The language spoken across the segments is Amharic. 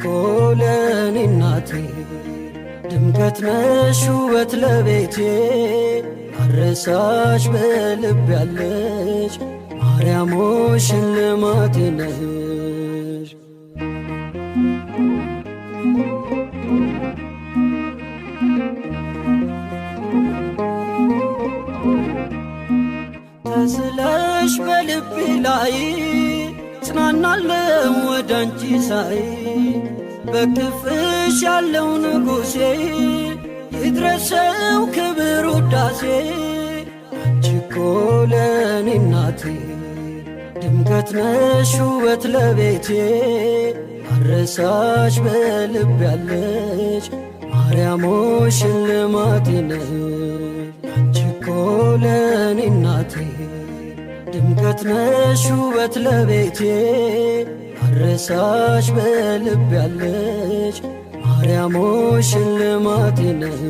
እኮ ለኔ እናቴ ድምቀት ነሽ ውበት ለቤቴ አረሳሽ በልብ ያለሽ ማርያም ሆይ ሽልማቴ ነሽ። ተስለሽ በልቤ ላይ ጽናናለው ወዳንቺ ሳይ በክፍሽ ያለው ንጉሴ ይድረሰው ክብር ውዳሴ። አንቺ እኮ ለኔ እናቴ ድምቀት ነሽ ውበት ለቤቴ አረሳሽ በልብ ያለሽ ማርያም ሆይ ሽልማቴ ነሽ። አንቺ እኮ ለኔ እናቴ ድምቀት ነሽ ውበት ለቤቴ አረሳሽ በልብ ያለሽ ማርያም ሆይ ሽልማቴ ነሽ።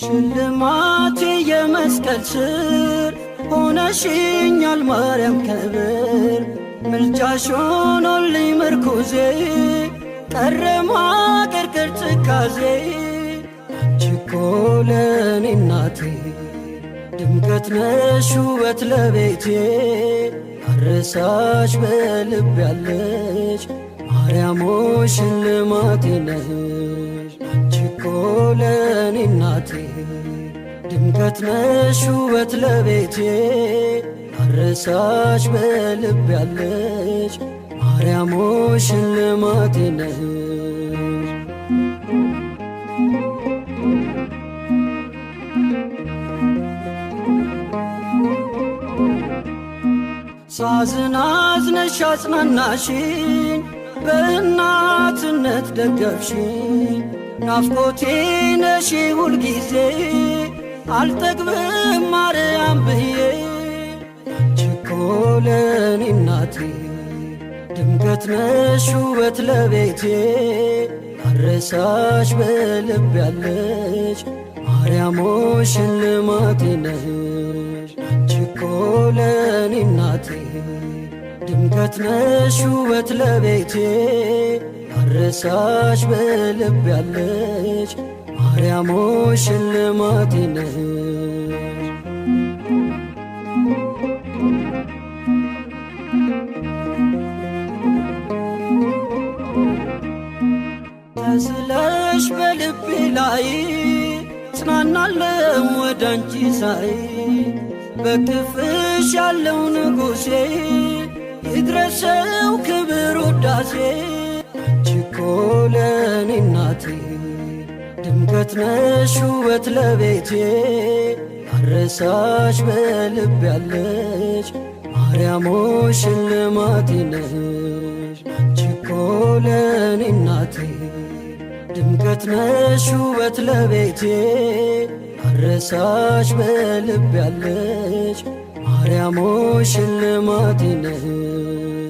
ሽልማቴ የመስቀል ስር ሆነሽኛል ማርያም ክብር ምልጃሽ ሆኖልኝ ምርኩዜ ቀረማ ቅርቅር ትካዜ። አንቺ እኮ ለኔ እናቴ ድምቀት ነሽ ውበት ለቤቴ አረሳሽ በልብ ያለሽ ማርያም ሆይ ሽልማቴ ነሽ። አንቺ እኮ ለኔ እናቴ ድምቀት ነሽ ውበት ለቤቴ አረሳሽ በልብ ያለሽ ማርያም ሆይ ሽልማቴ ነሽ። ሳዝን አዝነሽ አጽናናሽኝ በእናትነት ደገፍሽኝ ናፍቆቴ ነሽ ሁልጊዜ አልጠግብም ማርያም ብዬ። አንቺ እኮ ለኔ እናቴ ድምቀት ነሽ ውበት ለቤቴ አረሳሽ በልብ ያለሽ ማርያም ሆይ ሽልማቴ ነሽ። አንቺ እኮ ለኔ እናቴ ድምቀት ነሽ ውበት ለቤቴ አረሳሽ በልብ ያለሽ ማርያም ሆይ ሽልማቴ ነሽ። ተስለሽ በልቤ ላይ ጽናናለው ወዳንቺ ሳይ በክፍሽ ያለው ንጉሴ ይድረሰው ክብር ውዳሴ። አንቺ እኮ ለኔ እናቴ ድምቀት ነሽ ውበት ለቤቴ አረሳሽ በልብ ያለሽ ማርያም ሆይ ሽልማቴ ነሽ። አንቺ እኮ ለኔ እናቴ ድምቀት ነሽ ውበት ለቤቴ አረሳሽ በልብ ያለሽ ማርያም ሆይ ሽልማቴ ነሽ።